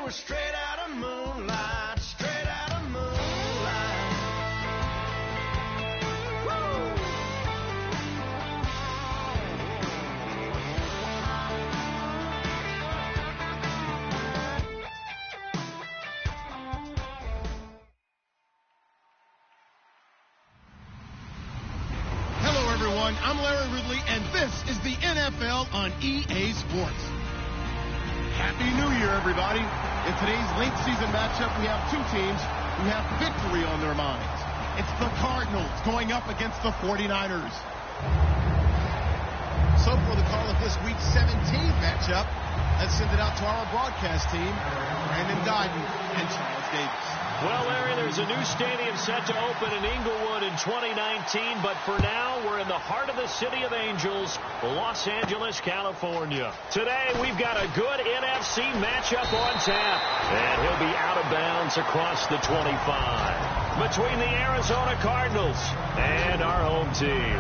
we're straight out of moonlight, straight out of moonlight. Woo! Hello, everyone. I'm Larry Ridley, and this is the NFL on EA Sports. Happy New Year, everybody. In today's late season matchup, we have two teams who have victory on their minds. It's the Cardinals going up against the 49ers. So for the call of this week 17 matchup, let's send it out to our broadcast team, Brandon Guyton and Charles Davis. Well, Larry, there's a new stadium set to open in Inglewood in 2019, but for now, we're in the heart of the City of Angels, Los Angeles, California. Today, we've got a good NFC matchup on tap, and he'll be out of bounds across the 25 between the Arizona Cardinals and our home team.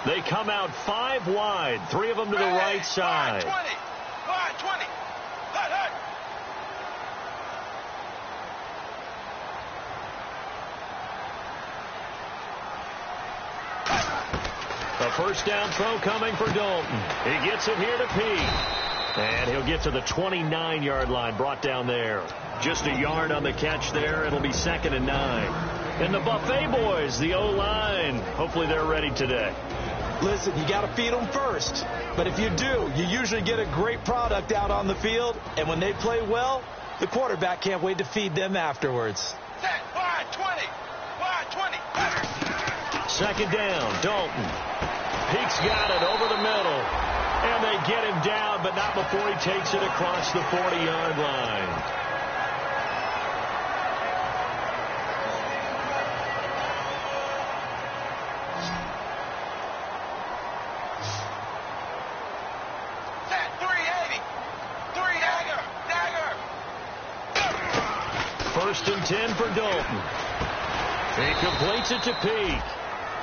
They come out 5 wide, 3 of them to the right side. Wide 20. Hut. A first down throw coming for Dalton. He gets it here to Pete. And he'll get to the 29-yard line, brought down there. Just a yard on the catch there. It'll be 2nd and 9. And the Buffet boys, the O-line, hopefully they're ready today. Listen, you got to feed them first. But if you do, you usually get a great product out on the field. And when they play well, the quarterback can't wait to feed them afterwards. Set. Wide 20. Wide 20. 2nd down, Dalton. Peke's got it over the middle. And they get him down, but not before he takes it across the 40-yard line. Set. 380. 3 dagger. 1st and 10 for Dalton. He completes it to Peake.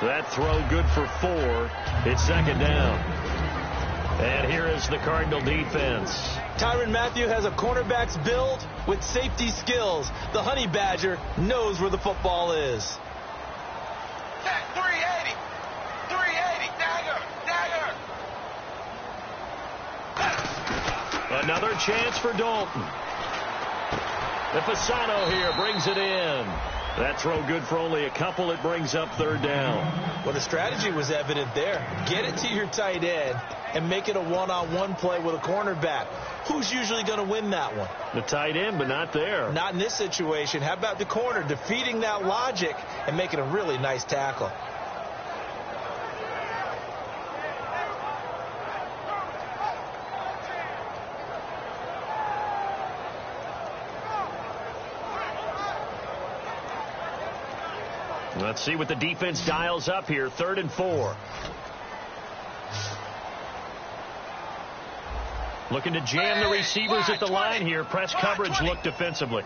That throw good for 4. It's 2nd down. And here is the Cardinal defense. Tyrann Mathieu has a cornerback's build with safety skills. The Honey Badger knows where the football is. Set. 380. 380. Dagger. Another chance for Dalton. Ifasano here brings it in. That throw good for only a couple. It brings up 3rd down. Well, the strategy was evident there. Get it to your tight end and make it a one-on-one play with a cornerback. Who's usually going to win that one? The tight end, but not there. Not in this situation. How about the corner defeating that logic and making a really nice tackle? Let's see what the defense dials up here. 3rd and 4. Looking to jam the receivers at the line here. Press coverage look defensively.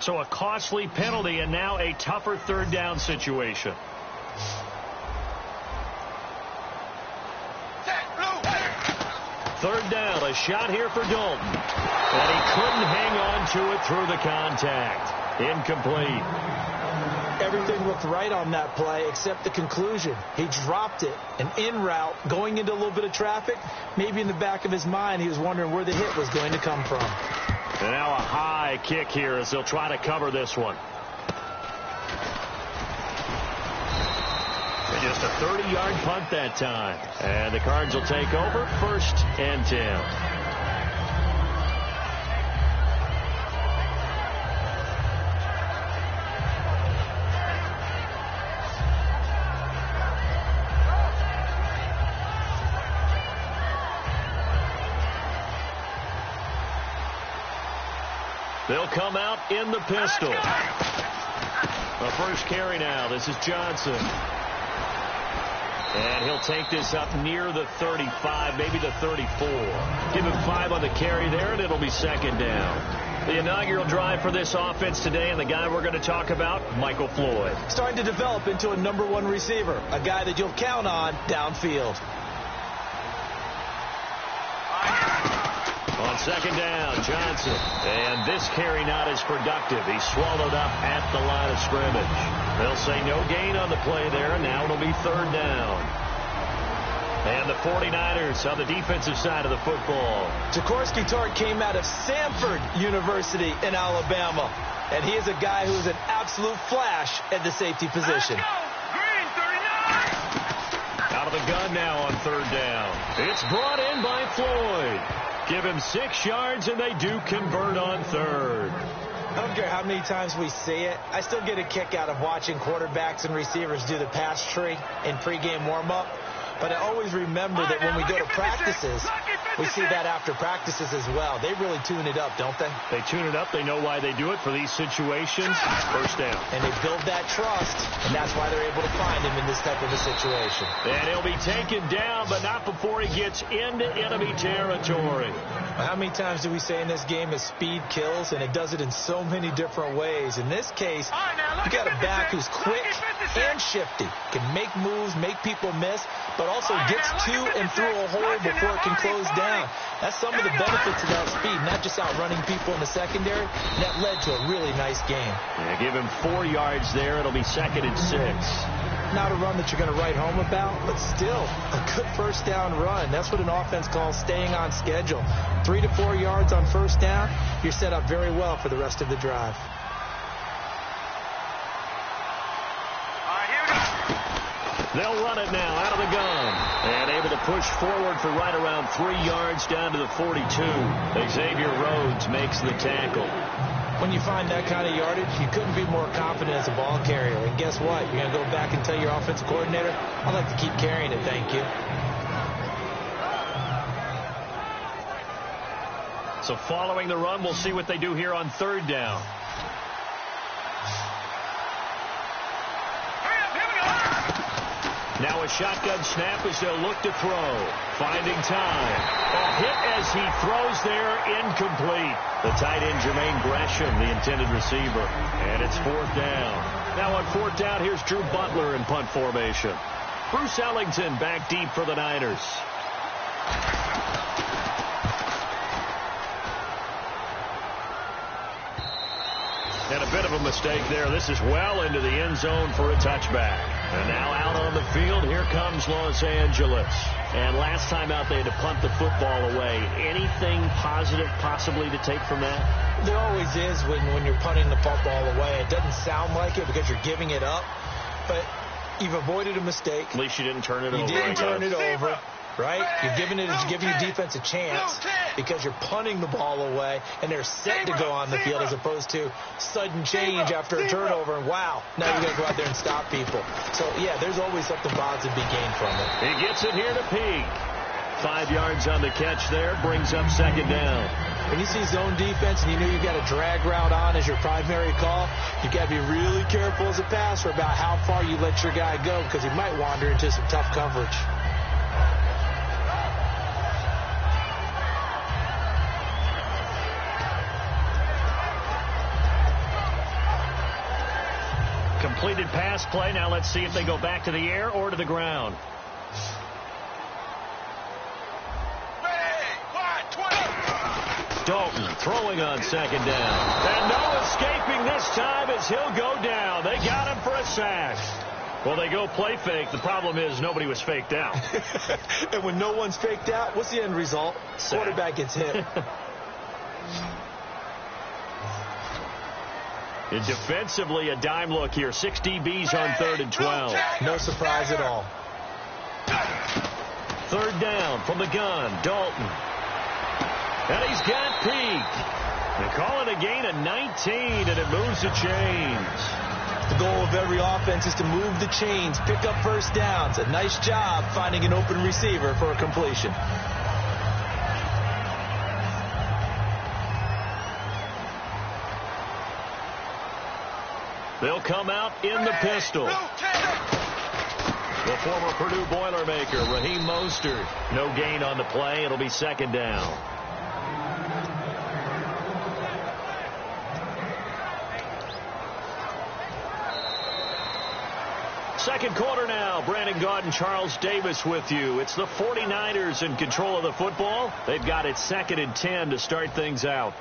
So a costly penalty and now a tougher 3rd down situation. Third down, a shot here for Dalton. And he couldn't hang on to it through the contact. Incomplete. Everything looked right on that play except the conclusion. He dropped it, an en route, going into a little bit of traffic. Maybe in the back of his mind he was wondering where the hit was going to come from. And now a high kick here as they'll try to cover this one. And just a 30-yard punt that time. And the Cards will take over 1st and 10. They'll come out in the pistol. The first carry now. This is Johnson. And he'll take this up near the 35, maybe the 34. Give him 5 on the carry there, and it'll be second down. The inaugural drive for this offense today, and the guy we're going to talk about, Michael Floyd. Starting to develop into a #1 receiver, a guy that you'll count on downfield. On second down, Johnson. And this carry not as productive. He's swallowed up at the line of scrimmage. They'll say no gain on the play there. Now it'll be third down. And the 49ers on the defensive side of the football. Jaworski Tartt came out of Samford University in Alabama. And he is a guy who is an absolute flash at the safety position. Out of the gun now on third down. It's brought in by Floyd. Give him 6 yards, and they do convert on third. I don't care how many times we see it. I still get a kick out of watching quarterbacks and receivers do the pass tree in pregame warm-up. But I always remember that when we go to practices, we see that after practices as well. They really tune it up, don't they? They tune it up. They know why they do it for these situations. First down. And they build that trust, and that's why they're able to find him in this type of a situation. And he'll be taken down, but not before he gets into enemy territory. How many times do we say in this game that speed kills, and it does it in so many different ways? In this case, you got a back who's quick and shifty, can make moves, make people miss, but also gets to and through a hole before it can close down. That's some of the benefits of that speed, not just outrunning people in the secondary. And that led to a really nice game. Yeah, give him 4 yards there. It'll be 2nd and 6. Not a run that you're going to write home about, but still a good first down run. That's what an offense calls staying on schedule. 3 to 4 yards on first down, you're set up very well for the rest of the drive. They'll run it now out of the gun. And able to push forward for right around 3 yards down to the 42. Xavier Rhodes makes the tackle. When you find that kind of yardage, you couldn't be more confident as a ball carrier. And guess what? You're going to go back and tell your offensive coordinator, I'd like to keep carrying it, thank you. So following the run, we'll see what they do here on third down. Now a shotgun snap as they'll look to throw. Finding time. A hit as he throws there, incomplete. The tight end Jermaine Gresham, the intended receiver. And it's fourth down. Now on fourth down, here's Drew Butler in punt formation. Bruce Ellington back deep for the Niners. And a bit of a mistake there. This is well into the end zone for a touchback. And now out on the field, here comes Los Angeles. And last time out, they had to punt the football away. Anything positive possibly to take from that? There always is when you're punting the football away. It doesn't sound like it because you're giving it up, but you've avoided a mistake. At least you didn't turn it over. You didn't turn it over. Right? You're giving your defense a chance because you're punting the ball away and they're set to go on the field as opposed to sudden change after a turnover. And wow, now you got to go out there and stop people. So, yeah, there's always something positive to be gained from it. He gets it here to Peak. 5 yards on the catch there, brings up second down. When you see zone defense and you know you've got a drag route on as your primary call, you've got to be really careful as a passer about how far you let your guy go because he might wander into some tough coverage. Completed pass play. Now let's see if they go back to the air or to the ground. Dalton throwing on second down. And no escaping this time as he'll go down. They got him for a sack. Well, they go play fake. The problem is nobody was faked out. And when no one's faked out, what's the end result? Sack. Quarterback gets hit. And defensively, a dime look here. 6 DBs on 3rd and 12. No surprise at all. Third down from the gun. Dalton. And he's got Peak. They call it a gain of 19, and it moves the chains. The goal of every offense is to move the chains, pick up first downs. A nice job finding an open receiver for a completion. They'll come out in the pistol. The former Purdue Boilermaker, Raheem Mostert. No gain on the play. It'll be second down. Second quarter now. Brandon Gaudin, Charles Davis with you. It's the 49ers in control of the football. They've got it 2nd and 10 to start things out.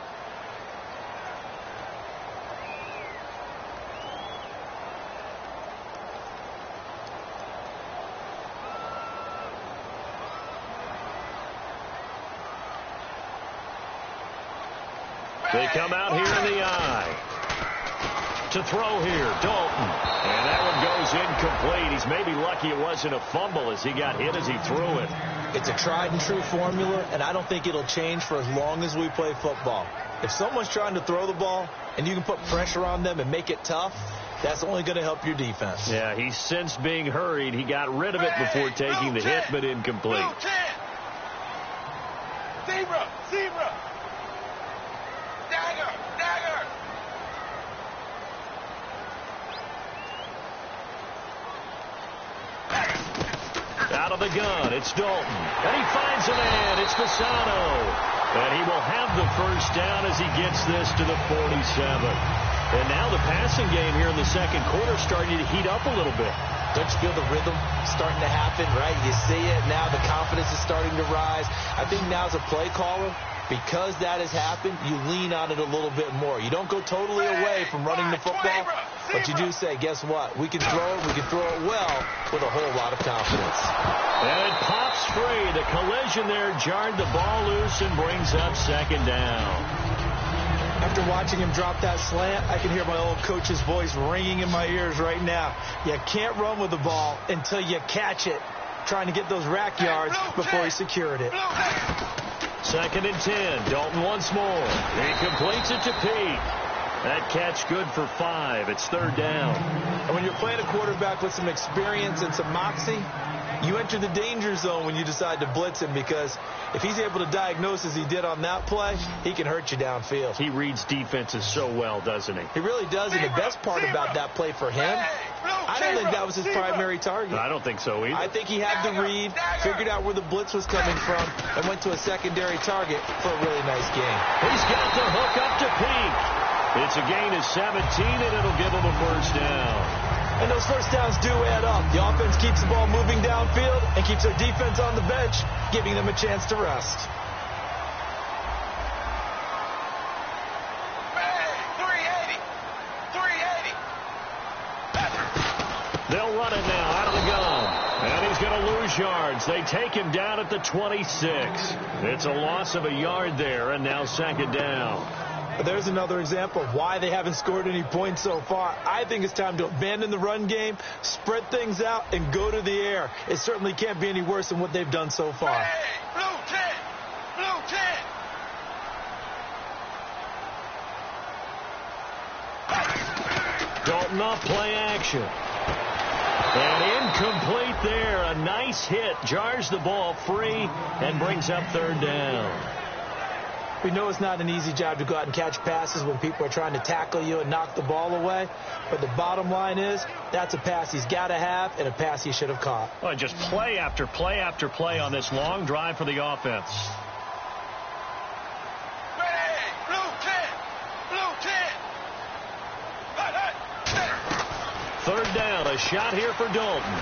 They come out here in the eye. To throw here, Dalton. And that one goes incomplete. He's maybe lucky it wasn't a fumble as he got hit as he threw it. It's a tried and true formula, and I don't think it'll change for as long as we play football. If someone's trying to throw the ball and you can put pressure on them and make it tough, that's only going to help your defense. Yeah, he's since being hurried. He got rid of it before taking the hit, but incomplete. Zebra! Zebra! Dagger! Dagger! Out of the gun, it's Dalton. And he finds a man. It's Fasano. And he will have the first down as he gets this to the 47. And now the passing game here in the second quarter starting to heat up a little bit. Don't you feel the rhythm starting to happen, right? You see it now. The confidence is starting to rise. I think now as a play caller, because that has happened, you lean on it a little bit more. You don't go totally away from running the football, but you do say, guess what? We can throw it. We can throw it well with a whole lot of confidence. And it pops free. The collision there jarred the ball loose and brings up second down. After watching him drop that slant, I can hear my old coach's voice ringing in my ears right now. You can't run with the ball until you catch it, trying to get those rack yards before he secured it. 2nd and 10. Dalton once more. He completes it to Pete. That catch good for 5. It's 3rd down. And when you're playing a quarterback with some experience and some moxie, you enter the danger zone when you decide to blitz him, because if he's able to diagnose as he did on that play, he can hurt you downfield. He reads defenses so well, doesn't he? He really does, and the best part about that play for him, I don't think that was his primary target. I don't think so either. I think he had the read, figured out where the blitz was coming from, and went to a secondary target for a really nice game. He's got the hook up to Pete. It's a gain of 17, and it'll give him a first down. And those first downs do add up. The offense keeps the ball moving downfield and keeps their defense on the bench, giving them a chance to rest. Hey, 380! 380! They'll run it now out of the gun. And he's going to lose yards. They take him down at the 26. It's a loss of a yard there, and now second down. There's another example of why they haven't scored any points so far. I think it's time to abandon the run game, spread things out, and go to the air. It certainly can't be any worse than what they've done so far. Hey, blue 10! Blue 10! Dalton off play action. And incomplete there. A nice hit. Jars the ball free and brings up 3rd down. We know it's not an easy job to go out and catch passes when people are trying to tackle you and knock the ball away. But the bottom line is, that's a pass he's got to have and a pass he should have caught. Well, just play after play after play on this long drive for the offense. Hey, blue 10! Blue 10! 3rd down, a shot here for Dalton.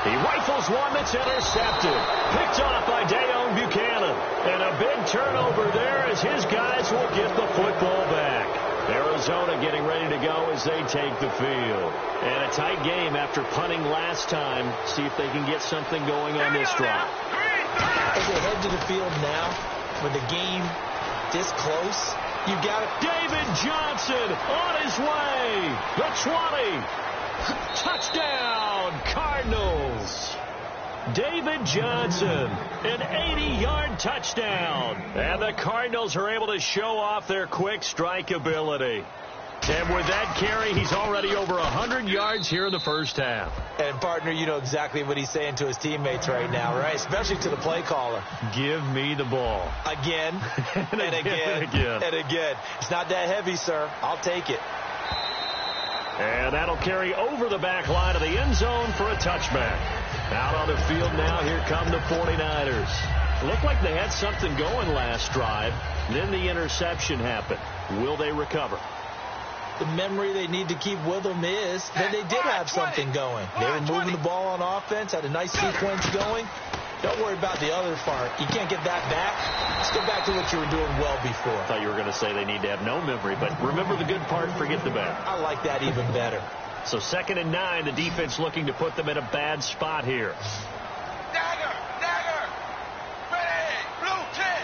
He rifles one that's intercepted. Picked off by Dayon Buchanan. And a big turnover there as his guys will get the football back. Arizona getting ready to go as they take the field. And a tight game after punting last time. See if they can get something going on this drive. As they head to the field now, with the game this close, you got it. David Johnson on his way. The 20. Touchdown, Cardinals. David Johnson, an 80-yard touchdown. And the Cardinals are able to show off their quick strike ability. And with that carry, he's already over 100 yards here in the first half. And, partner, you know exactly what he's saying to his teammates right now, right? Especially to the play caller. Give me the ball. Again, and again, and again. and again. It's not that heavy, sir. I'll take it. And that'll carry over the back line of the end zone for a touchback. Out on the field now, here come the 49ers. Looked like they had something going last drive. Then the interception happened. Will they recover? The memory they need to keep with them is that they did have something going. They were moving the ball on offense, had a nice sequence going. Don't worry about the other part. You can't get that back. Let's go back to what you were doing well before. I thought you were going to say they need to have no memory, but remember the good part, forget the bad. I like that even better. So 2nd and 9, the defense looking to put them in a bad spot here. Dagger! Ready! Blue 10!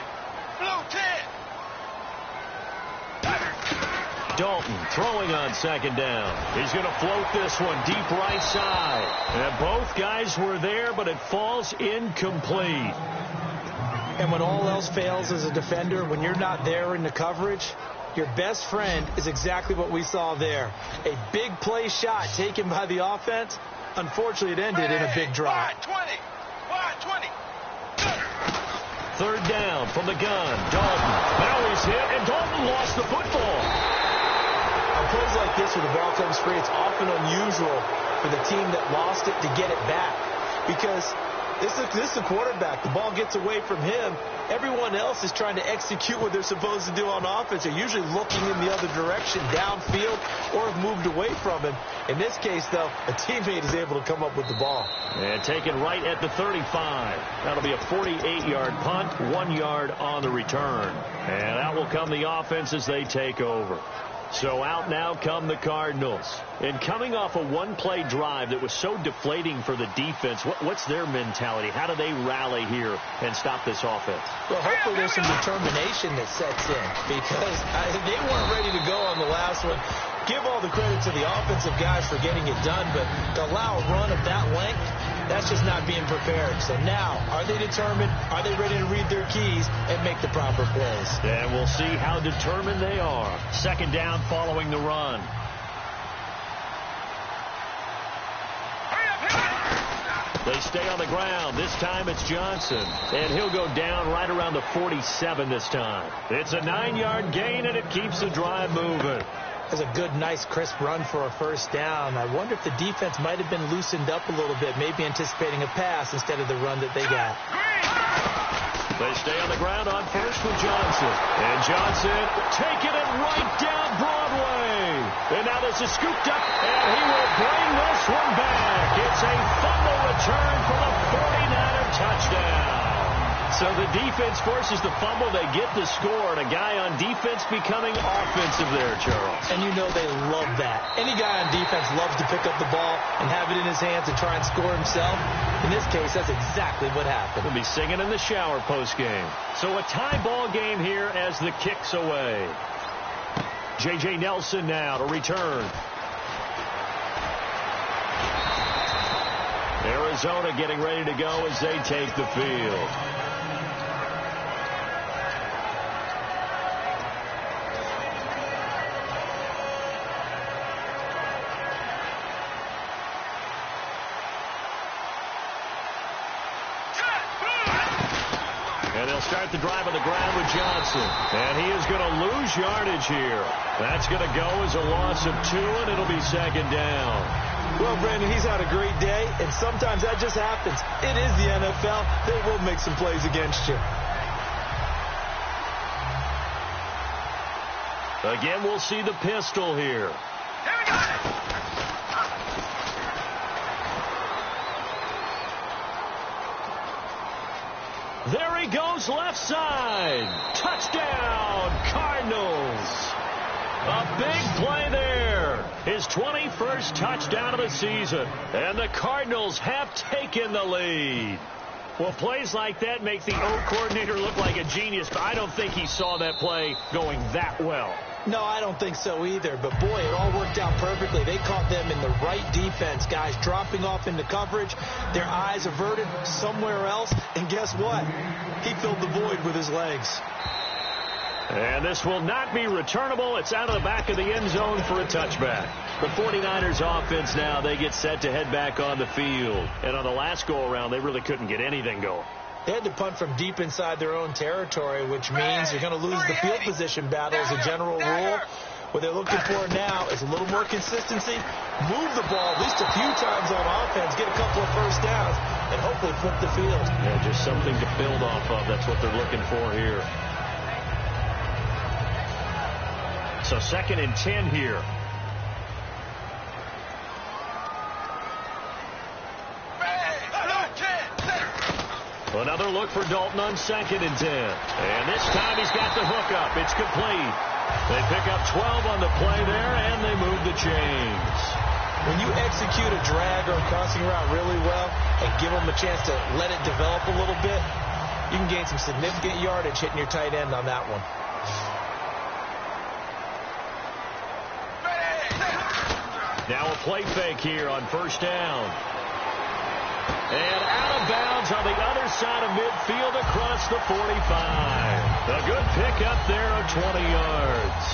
Dalton throwing on 2nd down. He's going to float this one deep right side. And both guys were there, but it falls incomplete. And when all else fails as a defender, when you're not there in the coverage, your best friend is exactly what we saw there. A big play shot taken by the offense. Unfortunately, it ended in a big drop. Wide 20. 3rd down from the gun. Dalton. Now he's hit, and Dalton lost the football. On plays like this where the ball comes free, it's often unusual for the team that lost it to get it back. Because this is the quarterback. The ball gets away from him. Everyone else is trying to execute what they're supposed to do on offense. They're usually looking in the other direction, downfield, or have moved away from him. In this case, though, a teammate is able to come up with the ball. And taken right at the 35. That'll be a 48-yard punt, 1 yard on the return. And out will come the offense as they take over. So out now come the Cardinals. And coming off a one-play drive that was so deflating for the defense, what's their mentality? How do they rally here and stop this offense? Well, hopefully there's some determination that sets in, because they weren't ready to go on the last one. Give all the credit to the offensive guys for getting it done, but to allow a run of that length, that's just not being prepared. So now, are they determined? Are they ready to read their keys and make the proper plays? And we'll see how determined they are. 2nd down following the run. They stay on the ground. This time it's Johnson. And he'll go down right around the 47 this time. It's a 9-yard gain, and it keeps the drive moving. That's a good, nice, crisp run for a 1st down. I wonder if the defense might have been loosened up a little bit, maybe anticipating a pass instead of the run that they got. They stay on the ground on 1st with Johnson. And Johnson taking it right down Broadway. And now this is scooped up, and he will bring this one back. It's a fumble return for the 49er touchdown. So the defense forces the fumble. They get the score, and a guy on defense becoming offensive there, Charles. And you know they love that. Any guy on defense loves to pick up the ball and have it in his hands and try and score himself. In this case, that's exactly what happened. He'll be singing in the shower post-game. So a tie ball game here as the kick's away. J.J. Nelson now to return. Arizona getting ready to go as they take the field. And they'll start the drive on the ground with Johnson. And he is going to lose yardage here. That's going to go as a loss of 2, and it'll be 2nd down. Well, Brandon, he's had a great day, and sometimes that just happens. It is the NFL. They will make some plays against you. Again, we'll see the pistol here. There he goes, left side. Touchdown, Cardinals. A big play there. His 21st touchdown of the season. And the Cardinals have taken the lead. Well, plays like that make the O coordinator look like a genius, but I don't think he saw that play going that well. No, I don't think so either. But, boy, it all worked out perfectly. They caught them in the right defense, guys, dropping off into coverage, their eyes averted somewhere else. And guess what? He filled the void with his legs. And this will not be returnable. It's out of the back of the end zone for a touchback. The 49ers offense now, they get set to head back on the field. And on the last go-around, they really couldn't get anything going. They had to punt from deep inside their own territory, which means you're going to lose the field position battle as a general rule. What they're looking for now is a little more consistency, move the ball at least a few times on offense, get a couple of first downs, and hopefully flip the field. Yeah, just something to build off of. That's what they're looking for here. So 2nd and 10 here. Another look for Dalton on 2nd and 10. And this time he's got the hook up. It's complete. They pick up 12 on the play there, and they move the chains. When you execute a drag or a crossing route really well and give them a chance to let it develop a little bit, you can gain some significant yardage hitting your tight end on that one. Now a play fake here on 1st down. And out of bounds on the other side of midfield across the 45. A good pickup there of 20 yards.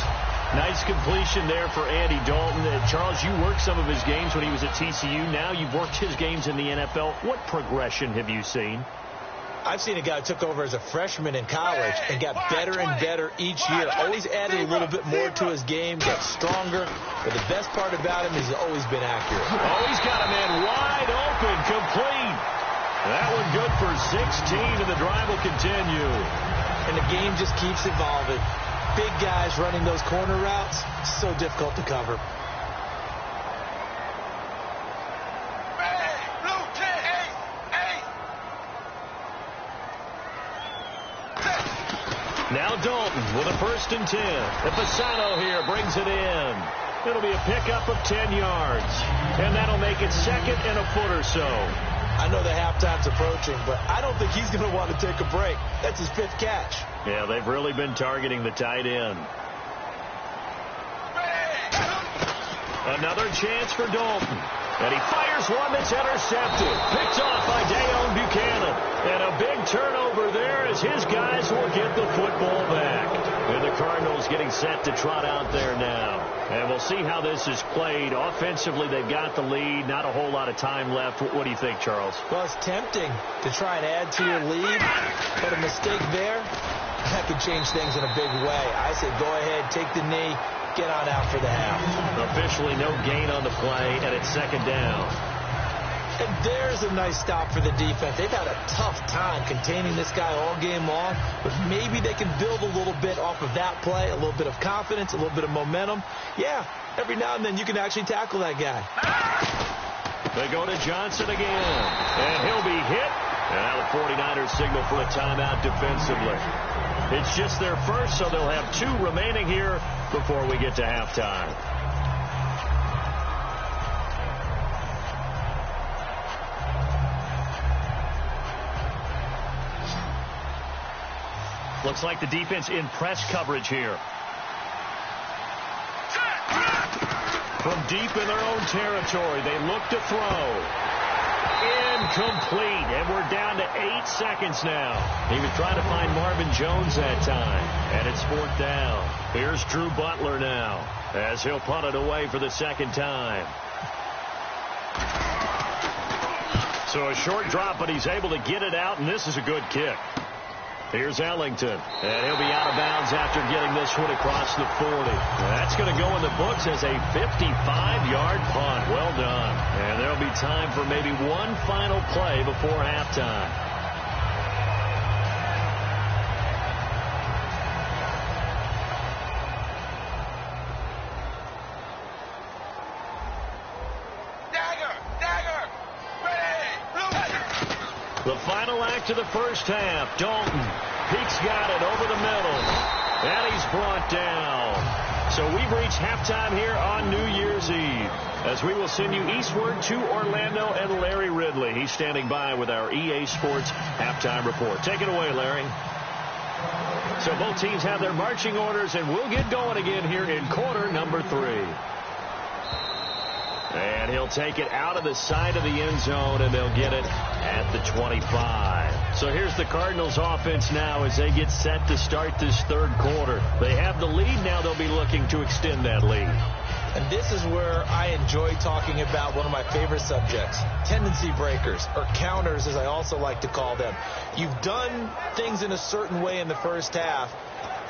Nice completion there for Andy Dalton. Charles, you worked some of his games when he was at TCU. Now you've worked his games in the NFL. What progression have you seen? I've seen a guy who took over as a freshman in college and got better and better each year. Always added a little bit more to his game, got stronger. But the best part about him is he's always been accurate. Oh, he's got a man wide open, complete. That one good for 16, and the drive will continue. And the game just keeps evolving. Big guys running those corner routes, so difficult to cover. Now Dalton with a 1st and 10. Epicano here brings it in. It'll be a pickup of 10 yards. And that'll make it 2nd and a foot or so. I know the halftime's approaching, but I don't think he's going to want to take a break. That's his 5th catch. Yeah, they've really been targeting the tight end. Another chance for Dalton. And he fires one that's intercepted. Picked off by Dayon Buchanan. And a big turnover there as his guys will get the football back. And the Cardinals getting set to trot out there now. And we'll see how this is played. Offensively, they've got the lead. Not a whole lot of time left. What do you think, Charles? Well, it's tempting to try and add to your lead. But a mistake there, that could change things in a big way. I say go ahead, take the knee. Get on out for the half. Officially no gain on the play, and it's 2nd down. And there's a nice stop for the defense. They've had a tough time containing this guy all game long, but maybe they can build a little bit off of that play, a little bit of confidence, a little bit of momentum. Yeah, every now and then you can actually tackle that guy. They go to Johnson again, and he'll be hit. And now the 49ers signal for a timeout defensively. It's just their first, so they'll have 2 remaining here before we get to halftime. Looks like the defense in press coverage here. From deep in their own territory, they look to throw. Incomplete, and we're down to 8 seconds now. He was trying to find Marvin Jones that time, and it's 4th down. Here's Drew Butler now, as he'll punt it away for the 2nd time. So a short drop, but he's able to get it out, and this is a good kick. Here's Ellington, and he'll be out of bounds after getting this one across the 40. That's going to go in the books as a 55-yard punt. Well done. And there'll be time for maybe one final play before halftime. The final act of the first half. Dalton. Peek's got it over the middle. And he's brought down. So we've reached halftime here on New Year's Eve, as we will send you eastward to Orlando and Larry Ridley. He's standing by with our EA Sports halftime report. Take it away, Larry. So both teams have their marching orders, and we'll get going again here in quarter number 3. And he'll take it out of the side of the end zone, and they'll get it at the 25. So here's the Cardinals offense now as they get set to start this 3rd quarter. They have the lead now. They'll be looking to extend that lead. And this is where I enjoy talking about one of my favorite subjects, tendency breakers, or counters as I also like to call them. You've done things in a certain way in the first half,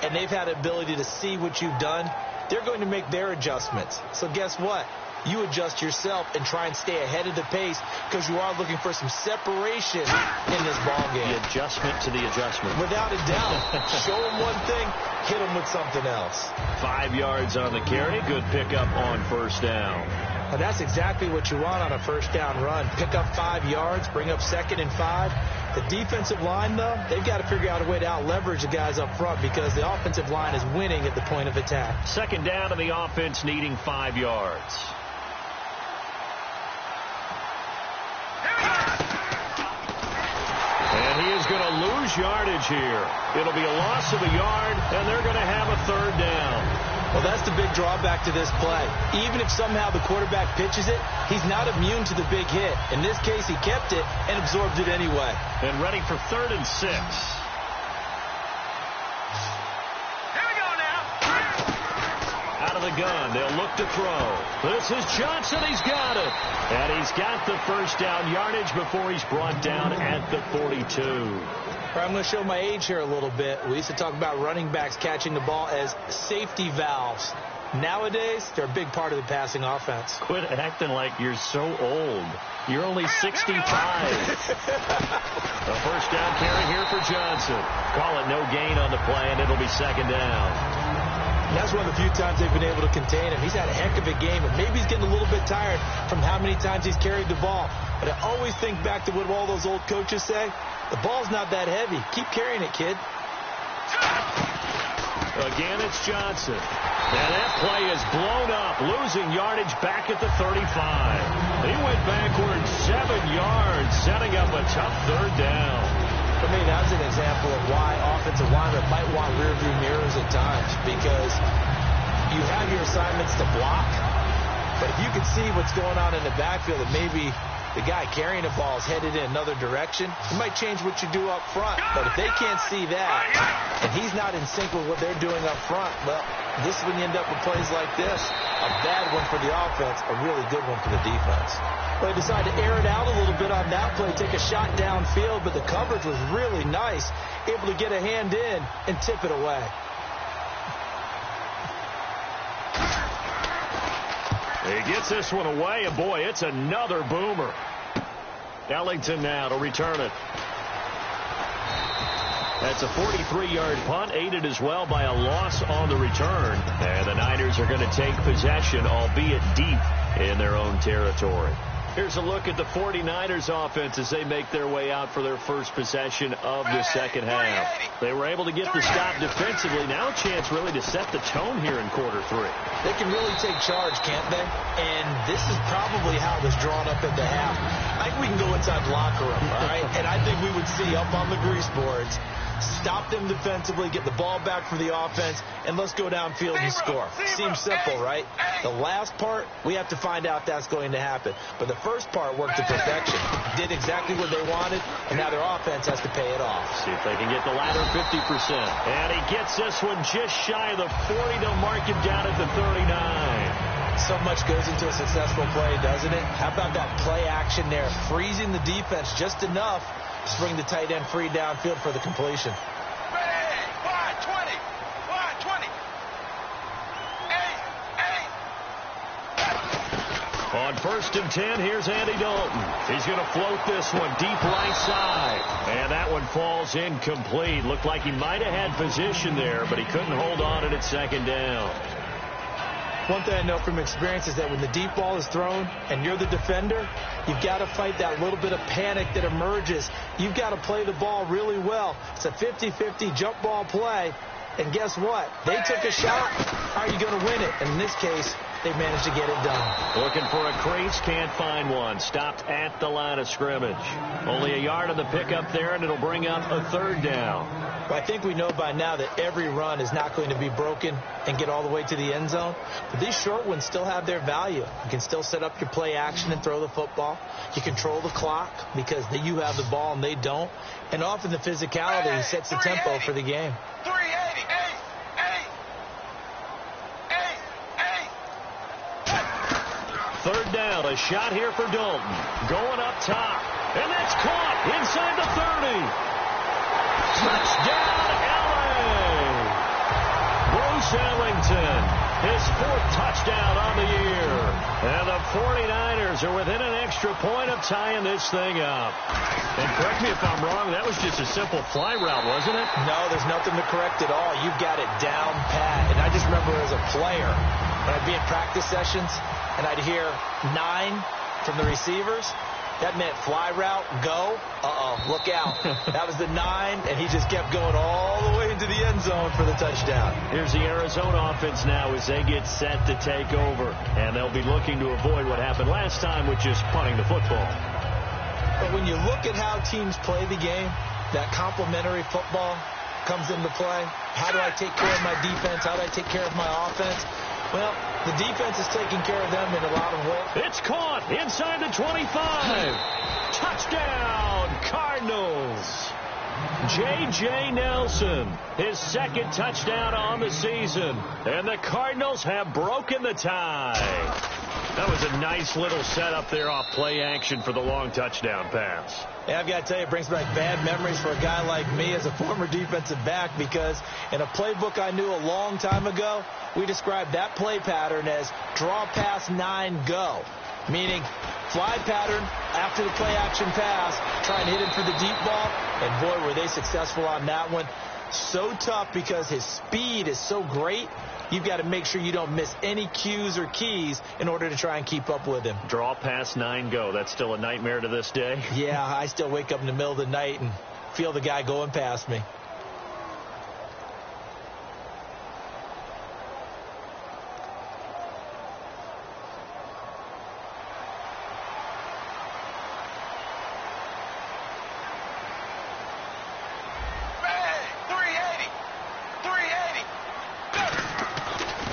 and they've had the ability to see what you've done, they're going to make their adjustments. So guess what? You adjust yourself and try and stay ahead of the pace because you are looking for some separation in this ball game. The adjustment to the adjustment. Without a doubt. Show them one thing, hit them with something else. 5 yards on the carry. Good pickup on first down. Well, that's exactly what you want on a first down run. Pick up 5 yards, bring up 2nd and 5. The defensive line, though, they've got to figure out a way to out-leverage the guys up front because the offensive line is winning at the point of attack. 2nd down and the offense needing 5 yards. And he is going to lose yardage here. It'll be a loss of a yard, and they're going to have a 3rd down. Well, that's the big drawback to this play. Even if somehow the quarterback pitches it, he's not immune to the big hit. In this case, he kept it and absorbed it anyway. And ready for 3rd and 6. Out of the gun, they'll look to throw. This is Johnson. He's got it. And he's got the first down yardage before he's brought down at the 42. I'm going to show my age here a little bit. We used to talk about running backs catching the ball as safety valves. Nowadays, they're a big part of the passing offense. Quit acting like you're so old. You're only 65. A first down carry here for Johnson. Call it no gain on the play, and it'll be 2nd down. And that's one of the few times they've been able to contain him. He's had a heck of a game, and maybe he's getting a little bit tired from how many times he's carried the ball. But I always think back to what all those old coaches say. The ball's not that heavy. Keep carrying it, kid. Again, it's Johnson. And that play is blown up, losing yardage back at the 35. He went backwards 7 yards, setting up a tough 3rd down. For me, that's an example of why offensive linemen might want rearview mirrors at times, because you have your assignments to block, but if you can see what's going on in the backfield and maybe the guy carrying the ball is headed in another direction, it might change what you do up front. But if they can't see that and he's not in sync with what they're doing up front, well, this is when you end up with plays like this. A bad one for the offense, a really good one for the defense. Well, they decided to air it out a little bit on that play, take a shot downfield, but the coverage was really nice, able to get a hand in and tip it away. He gets this one away, and boy, it's another boomer. Ellington now to return it. That's a 43-yard punt, aided as well by a loss on the return. And the Niners are going to take possession, albeit deep in their own territory. Here's a look at the 49ers offense as they make their way out for their first possession of the second half. They were able to get the stop defensively. Now a chance really to set the tone here in quarter 3. They can really take charge, can't they? And this is probably how it was drawn up at the half. I think we can go inside the locker room, all right? And I think we would see up on the grease boards, stop them defensively, get the ball back for the offense, and let's go downfield and score. Seems simple, right? The last part, we have to find out that's going to happen. But the first part worked to perfection. Did exactly what they wanted, and now their offense has to pay it off. See if they can get the latter 50%. And he gets this one just shy of the 40 to mark him down at the 39. So much goes into a successful play, doesn't it? How about that play action there, freezing the defense just enough to bring the tight end free downfield for the completion. On 1st and 10, here's Andy Dalton. He's going to float this one deep right side. And that one falls incomplete. Looked like he might have had position there, but he couldn't hold on it at 2nd down. One thing I know from experience is that when the deep ball is thrown and you're the defender, you've got to fight that little bit of panic that emerges. You've got to play the ball really well. It's a 50-50 jump ball play. And guess what? They took a shot. How are you going to win it? And in this case, they managed to get it done. Looking for a crease, can't find one. Stopped at the line of scrimmage. Only a yard on the pickup there, and it'll bring up a 3rd down. Well, I think we know by now that every run is not going to be broken and get all the way to the end zone. But these short ones still have their value. You can still set up your play action and throw the football. You control the clock because you have the ball and they don't. And often the physicality sets the tempo for the game. 3rd down, a shot here for Dalton. Going up top. And that's caught inside the 30. Touchdown, L.A. Ellington, his 4th touchdown on the year. And the 49ers are within an extra point of tying this thing up. And correct me if I'm wrong, that was just a simple fly route, wasn't it? No, there's nothing to correct at all. You've got it down pat. And I just remember as a player, when I'd be in practice sessions, and I'd hear 9 from the receivers, that meant fly route, go. Look out. That was the 9, and he just kept going all the way into the end zone for the touchdown. Here's the Arizona offense now as they get set to take over. And they'll be looking to avoid what happened last time, which is punting the football. But when you look at how teams play the game, that complementary football comes into play. How do I take care of my defense? How do I take care of my offense? Well, the defense is taking care of them in a lot of ways. It's caught inside the 25. Touchdown, Cardinals. J.J. Nelson, his 2nd touchdown on the season. And the Cardinals have broken the tie. That was a nice little setup there off play action for the long touchdown pass. Yeah, I've got to tell you, it brings back bad memories for a guy like me as a former defensive back, because in a playbook I knew a long time ago, we described that play pattern as draw pass 9 go, meaning fly pattern after the play action pass, try and hit him for the deep ball, and boy, were they successful on that one. So tough because his speed is so great. You've got to make sure you don't miss any cues or keys in order to try and keep up with him. Draw pass 9 go. That's still a nightmare to this day. Yeah, I still wake up in the middle of the night and feel the guy going past me.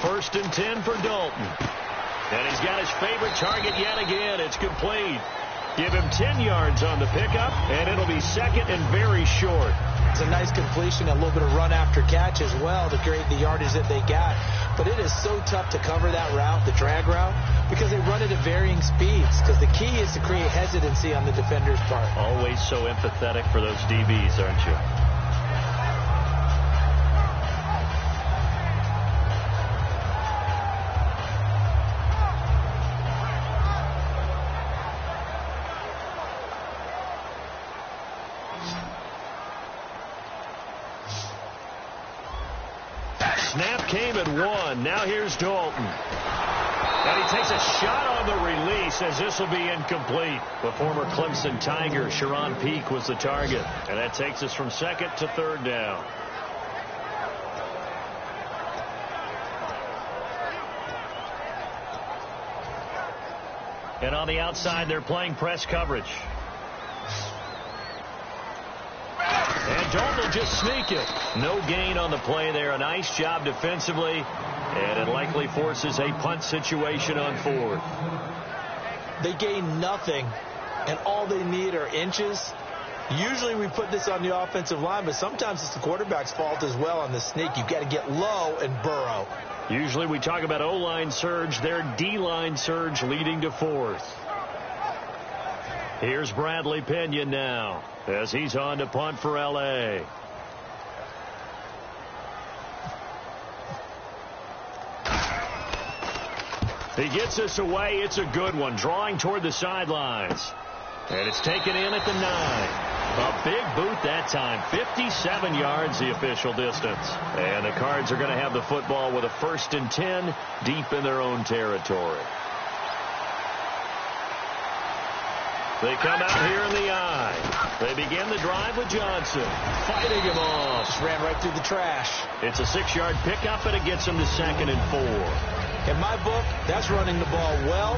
First and 10 for Dalton. And he's got his favorite target yet again. It's complete. Give him 10 yards on the pickup, and it'll be 2nd and very short. It's a nice completion, a little bit of run after catch as well to create the yardage that they got. But it is so tough to cover that route, the drag route, because they run it at varying speeds. Because the key is to create hesitancy on the defender's part. Always so empathetic for those DBs, aren't you? Snap came at 1. Now here's Dalton. And he takes a shot on the release as this will be incomplete. The former Clemson Tiger, Sharon Peake, was the target. And that takes us from 2nd to 3rd down. And on the outside, they're playing press coverage. And Dalton will just sneak it. No gain on the play there. A nice job defensively. And it likely forces a punt situation on 4th. They gain nothing, and all they need are inches. Usually we put this on the offensive line, but sometimes it's the quarterback's fault as well on the sneak. You've got to get low and burrow. Usually we talk about O-line surge. Their D-line surge leading to 4th. Here's Bradley Pinion now as he's on to punt for L.A. He gets this away. It's a good one. Drawing toward the sidelines. And it's taken in at the 9. A big boot that time. 57 yards the official distance. And the Cards are going to have the football with a 1st and 10 deep in their own territory. They come out here in the eye. They begin the drive with Johnson. Fighting him off. Just ran right through the trash. It's a 6-yard pickup, and it gets him to 2nd and 4. In my book, that's running the ball well,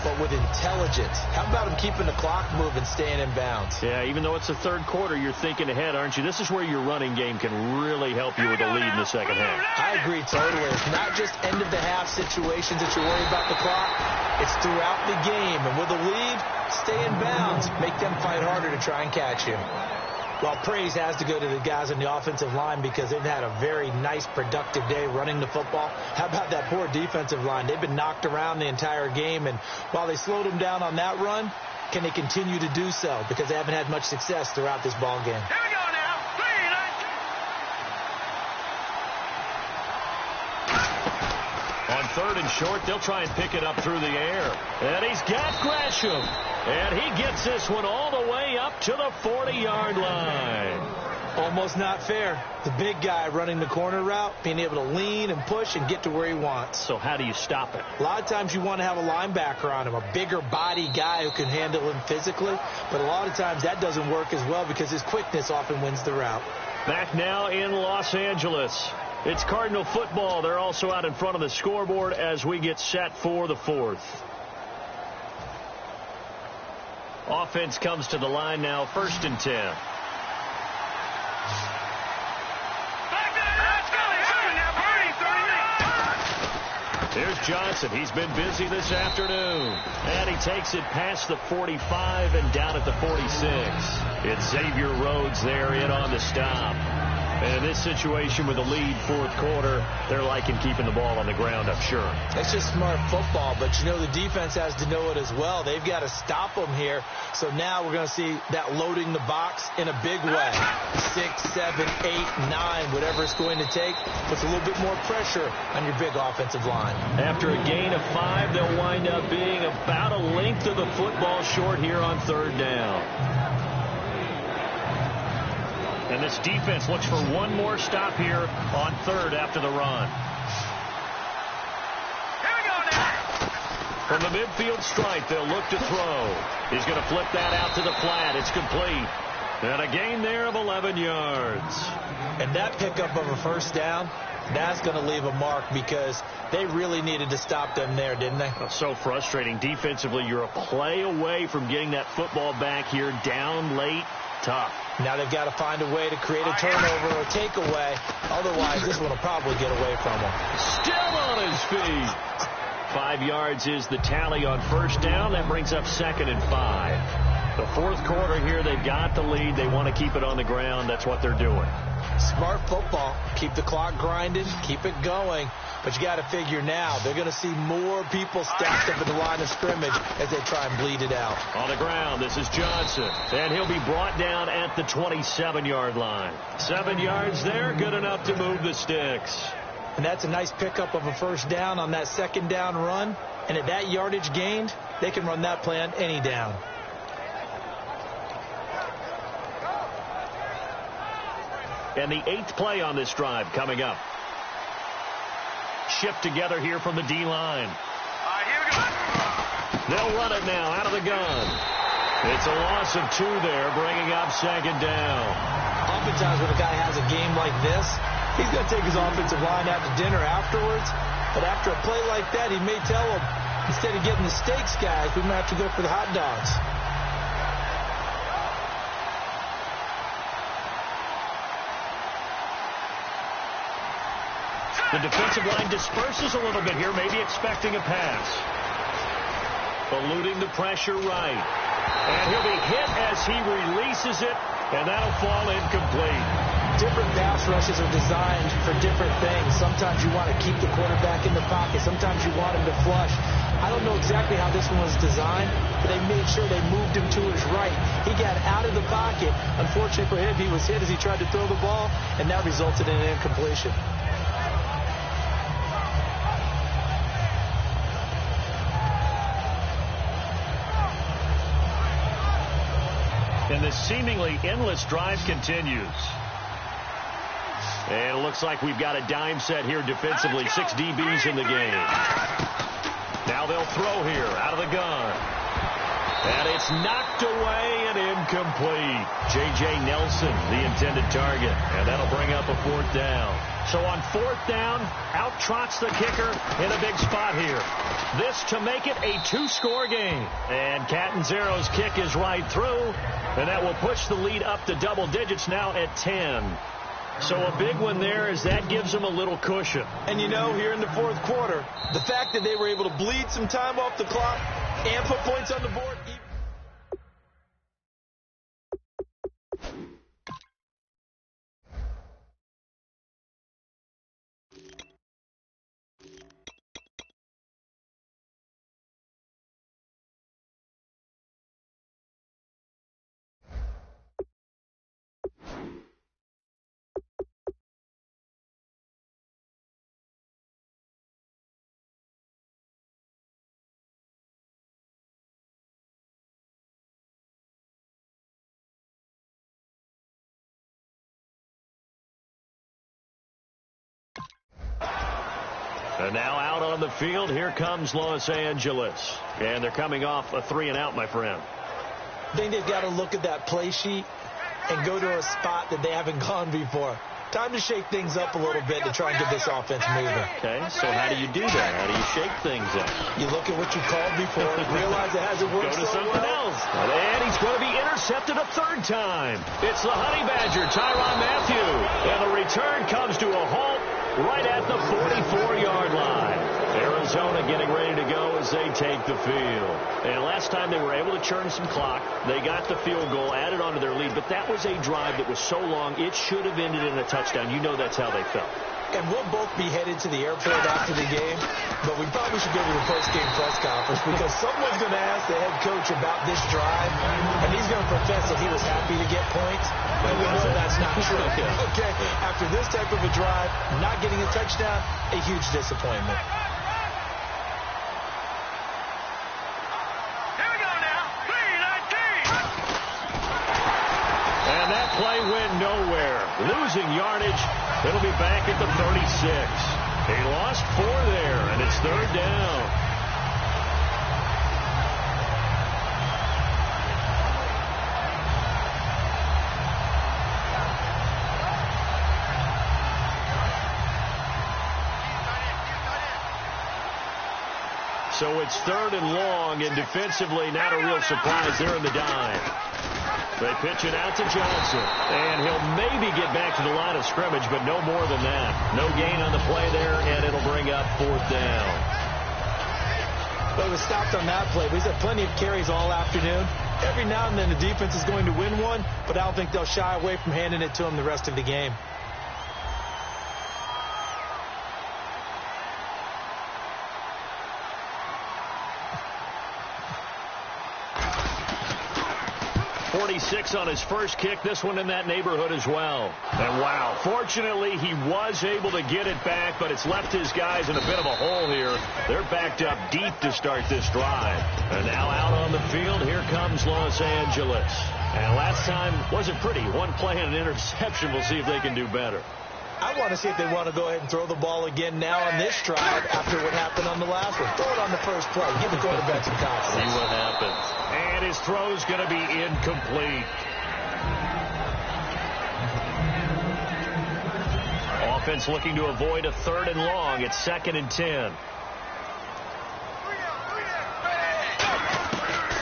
but with intelligence. How about him keeping the clock moving, staying in bounds? Yeah, even though it's the 3rd quarter, you're thinking ahead, aren't you? This is where your running game can really help you with a lead in the 2nd half. I agree totally. It's not just end-of-the-half situations that you worry about the clock. It's throughout the game. And with a lead, stay in bounds. Make them fight harder to try and catch you. Well, praise has to go to the guys on the offensive line because they've had a very nice, productive day running the football. How about that poor defensive line? They've been knocked around the entire game, and while they slowed them down on that run, can they continue to do so? Because they haven't had much success throughout this ball game. Here we go now. 3, 9, 2. third and short. They'll try and pick it up through the air. And he's got Gresham. And he gets this one all the way up to the 40-yard line. Almost not fair. The big guy running the corner route, being able to lean and push and get to where he wants. So how do you stop it? A lot of times you want to have a linebacker on him, a bigger body guy who can handle him physically. But a lot of times that doesn't work as well because his quickness often wins the route. Back now in Los Angeles. It's Cardinal football. They're also out in front of the scoreboard as we get set for the fourth. Offense comes to the line now, 1st and 10. Here's Johnson. He's been busy this afternoon. And he takes it past the 45 and down at the 46. It's Xavier Rhodes there in on the stop. And in this situation with the lead fourth quarter, they're liking keeping the ball on the ground, I'm sure. It's just smart football, but you know the defense has to know it as well. They've got to stop them here. So now we're going to see that loading the box in a big way. 6, 7, 8, 9, whatever it's going to take, puts a little bit more pressure on your big offensive line. After a gain of 5, they'll wind up being about a length of the football short here on 3rd down. And this defense looks for one more stop here on 3rd after the run. Here we go now. From the midfield stripe, they'll look to throw. He's going to flip that out to the flat. It's complete. And a gain there of 11 yards. And that pickup of a 1st down, that's going to leave a mark because they really needed to stop them there, didn't they? So frustrating. Defensively, you're a play away from getting that football back here down late. Tough. Now they've got to find a way to create a turnover or takeaway. Otherwise, this one will probably get away from them. Still on his feet. 5 yards is the tally on 1st down. That brings up 2nd and 5. The fourth quarter here, they've got the lead. They want to keep it on the ground. That's what they're doing. Smart football. Keep the clock grinding. Keep it going. But you got to figure now, they're going to see more people stacked up in the line of scrimmage as they try and bleed it out. On the ground, this is Johnson. And he'll be brought down at the 27-yard line. 7 yards there, good enough to move the sticks. And that's a nice pickup of a 1st down on that 2nd down run. And at that yardage gained, they can run that play on any down. And the 8th play on this drive coming up. Shift together here from the D-line. Here we go. They'll run it now out of the gun. It's a loss of 2 there, bringing up 2nd down. Oftentimes when a guy has a game like this, he's going to take his offensive line out to dinner afterwards. But after a play like that, he may tell them, instead of getting the steaks, guys, we might have to go for the hot dogs. The defensive line disperses a little bit here, maybe expecting a pass. Eluding the pressure right. And he'll be hit as he releases it, and that'll fall incomplete. Different pass rushes are designed for different things. Sometimes you want to keep the quarterback in the pocket. Sometimes you want him to flush. I don't know exactly how this one was designed, but they made sure they moved him to his right. He got out of the pocket. Unfortunately for him, he was hit as he tried to throw the ball, and that resulted in an incompletion. And this seemingly endless drive continues. And it looks like we've got a dime set here defensively. 6 DBs in the game. Now they'll throw here out of the gun. And it's knocked away and incomplete. J.J. Nelson, the intended target. And that'll bring up a 4th down. So on 4th down, out trots the kicker in a big spot here. This to make it a 2-score game. And Catanzaro's kick is right through. And that will push the lead up to double digits now at 10. So a big one there as that gives them a little cushion. And you know, here in the fourth quarter, the fact that they were able to bleed some time off the clock and put points on the board. And now out on the field, here comes Los Angeles. And they're coming off a 3-and-out, my friend. I think they've got to look at that play sheet and go to a spot that they haven't gone before. Time to shake things up a little bit to try and get this offense moving. Okay, so how do you do that? How do you shake things up? You look at what you called before, realize it hasn't worked Go to something else. And he's going to be intercepted a third time. It's the Honey Badger, Tyrann Mathieu. And the return comes to a halt right at the 44-yard line. Arizona getting ready to go as they take the field. And last time they were able to churn some clock. They got the field goal, added on to their lead. But that was a drive that was so long, it should have ended in a touchdown. You know that's how they felt. And we'll both be headed to the airport after the game, but we probably should go to the post-game press conference because someone's going to ask the head coach about this drive, and he's going to profess that he was happy to get points, but we know that's not true. Okay, after this type of a drive, not getting a touchdown, a huge disappointment. Here we go now. 3-19. And that play went nowhere. Losing yardage. It'll be back at the 36. He lost 4 there, and it's third down. So it's third and long, and defensively not a real surprise. They're in the dime. They pitch it out to Johnson, and he'll maybe get back to the line of scrimmage, but no more than that. No gain on the play there, and it'll bring up fourth down. But it was stopped on that play. He's had plenty of carries all afternoon. Every now and then the defense is going to win one, but I don't think they'll shy away from handing it to him the rest of the game. On his first kick, this one in that neighborhood as well. And wow, fortunately he was able to get it back, but it's left his guys in a bit of a hole here. They're backed up deep to start this drive. And now out on the field, here comes Los Angeles. And last time wasn't pretty. One play and an interception. We'll see if they can do better. I want to see if they want to go ahead and throw the ball again now on this drive after what happened on the last one. Throw it on the first play. Give the quarterback some confidence. See what happens. And his throw's going to be incomplete. Offense looking to avoid a third and long. It's 2nd and 10.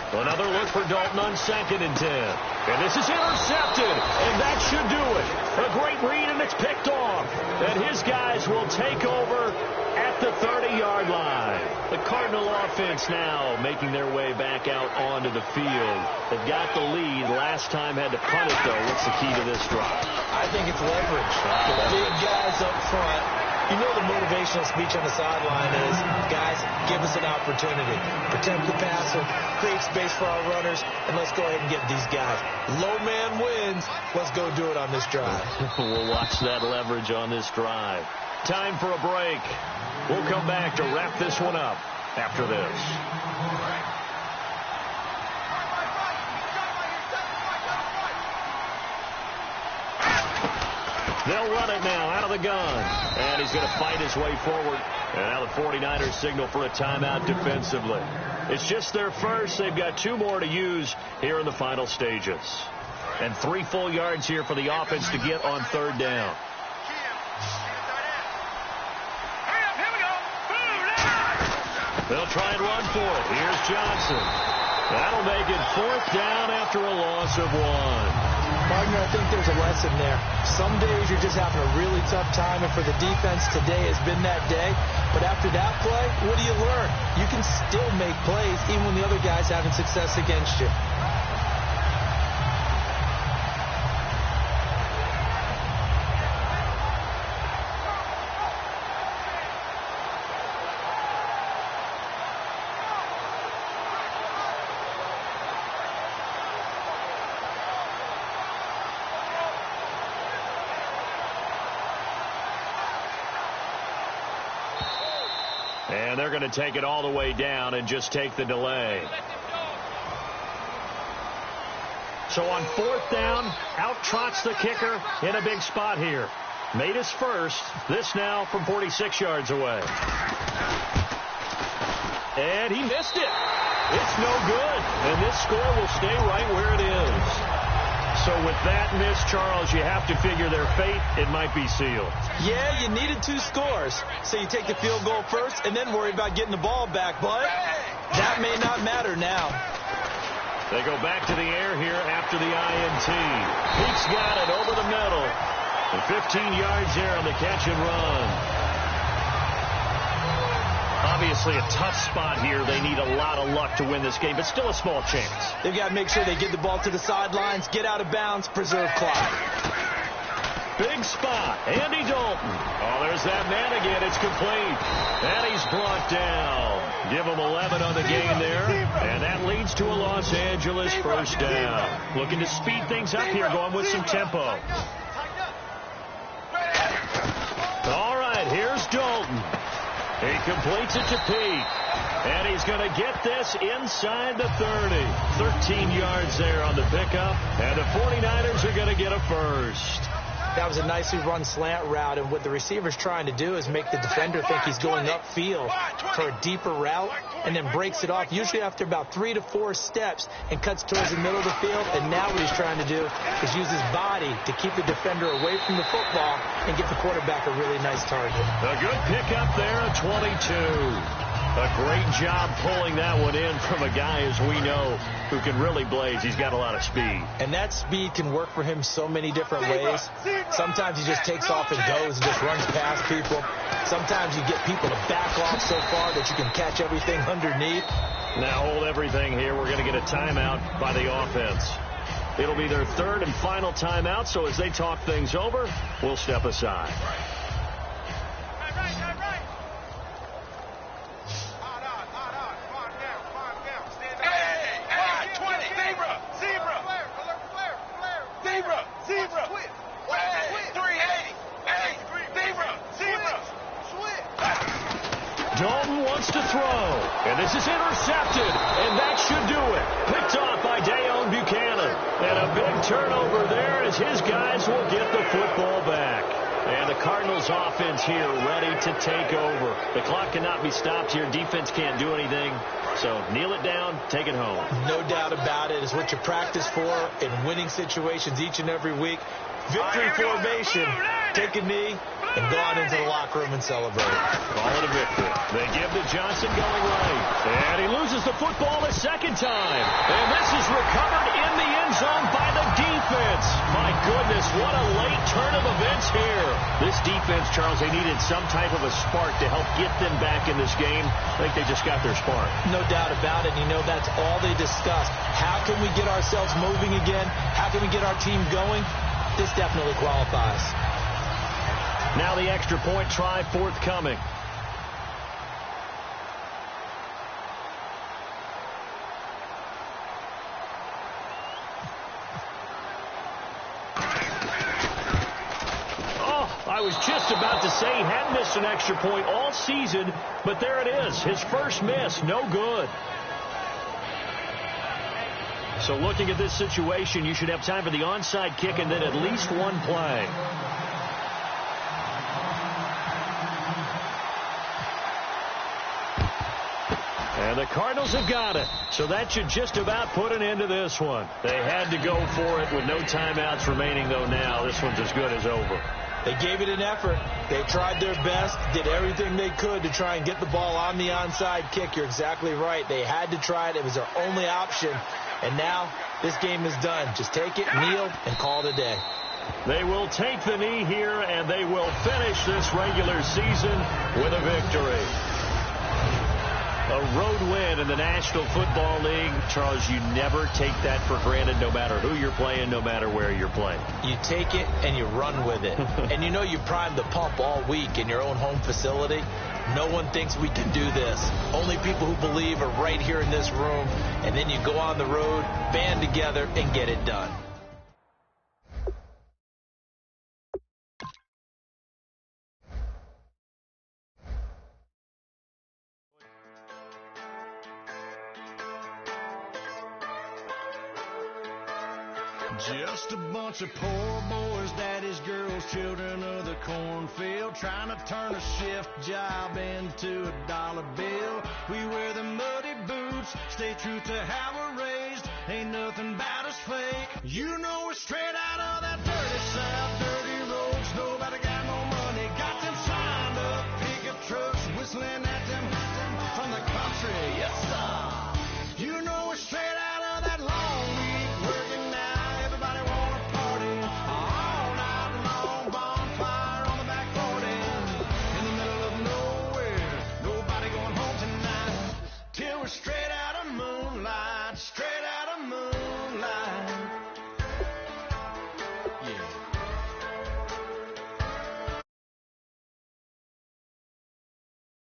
Another look for Dalton on 2nd and 10. And this is intercepted, and that should do it. A great read, and it's picked off. And his guys will take over at the 30-yard line. The Cardinal offense now making their way back out onto the field. They've got the lead. Last time had to punt it, though. What's the key to this drive? I think it's leverage. The big guys up front. You know the motivational speech on the sideline is, guys, give us an opportunity. Protect the passer, create space for our runners, and let's go ahead and get these guys. Low man wins. Let's go do it on this drive. We'll watch that leverage on this drive. Time for a break. We'll come back to wrap this one up after this. They'll run it now out of the gun. And he's going to fight his way forward. And now the 49ers signal for a timeout defensively. It's just their first. They've got 2 more to use here in the final stages. And 3 full yards here for the offense to get on third down. They'll try and run for it. Here's Johnson. That'll make it fourth down after a loss of 1. Wagner, I think there's a lesson there. Some days you're just having a really tough time, and for the defense, today has been that day. But after that play, what do you learn? You can still make plays even when the other guy's having success against you. And they're going to take it all the way down and just take the delay. So on fourth down, out trots the kicker in a big spot here. Made his first. This now from 46 yards away. And he missed it. It's no good. And this score will stay right where it is. So with that miss, Charles, you have to figure their fate, it might be sealed. Yeah, you needed 2 scores. So you take the field goal first and then worry about getting the ball back. But that may not matter now. They go back to the air here after the INT. Peake's got it over the middle. And 15 yards there on the catch and run. Obviously a tough spot here. They need a lot of luck to win this game, but still a small chance. They've got to make sure they get the ball to the sidelines, get out of bounds, preserve clock. Big spot. Andy Dalton. Oh, there's that man again. It's complete. And he's brought down. Give him 11 on the game there. And that leads to a Los Angeles first down. Looking to speed things up here, going with some tempo. All right, here's Dalton. He completes it to Peake. And he's going to get this inside the 30. 13 yards there on the pickup. And the 49ers are going to get a first. That was a nicely run slant route, and what the receiver's trying to do is make the defender think he's going upfield for a deeper route, and then breaks it off, usually after about 3 to 4 steps, and cuts towards the middle of the field. And now what he's trying to do is use his body to keep the defender away from the football and get the quarterback a really nice target. A good pickup there at 22. A great job pulling that one in from a guy, as we know, who can really blaze. He's got a lot of speed. And that speed can work for him so many different ways. Sometimes he just takes off and goes and just runs past people. Sometimes you get people to back off so far that you can catch everything underneath. Now hold everything here. We're going to get a timeout by the offense. It'll be their third and final timeout, so as they talk things over, we'll step aside. Dalton wants to throw, and this is intercepted, and that should do it. Picked off by Dayon Buchanan, and a big turnover there as his guys will get the football back. And the Cardinals offense here ready to take over. The clock cannot be stopped here. Defense can't do anything, so kneel it down, take it home. No doubt about it. It's what you practice for in winning situations each and every week. Victory formation. Take a knee and go on into the locker room and celebrate. Call it a victory. They give to Johnson going right. And he loses the football a second time. And this is recovered in the end zone by the defense. My goodness, what a late turn of events here. This defense, Charles, they needed some type of a spark to help get them back in this game. I think they just got their spark. No doubt about it. You know, that's all they discussed. How can we get ourselves moving again? How can we get our team going? This definitely qualifies. Now the extra point try forthcoming. Oh, I was just about to say he hadn't missed an extra point all season, but there it is. His first miss, no good. So looking at this situation, you should have time for the onside kick and then at least one play. And the Cardinals have got it. So that should just about put an end to this one. They had to go for it with no timeouts remaining, though now. This one's as good as over. They gave it an effort. They tried their best, did everything they could to try and get the ball on the onside kick. You're exactly right. They had to try it. It was their only option. And now this game is done. Just take it, kneel, and call it a day. They will take the knee here, and they will finish this regular season with a victory. A road win in the National Football League. Charles, you never take that for granted, no matter who you're playing, no matter where you're playing. You take it and you run with it. And you know you primed the pump all week in your own home facility. No one thinks we can do this. Only people who believe are right here in this room. And then you go on the road, band together, and get it done. Just a bunch of poor boys, daddies, girls, children of the cornfield, trying to turn a shift job into a dollar bill. We wear the muddy boots, stay true to how we're raised. Ain't nothing about us fake. You know we're straight out of that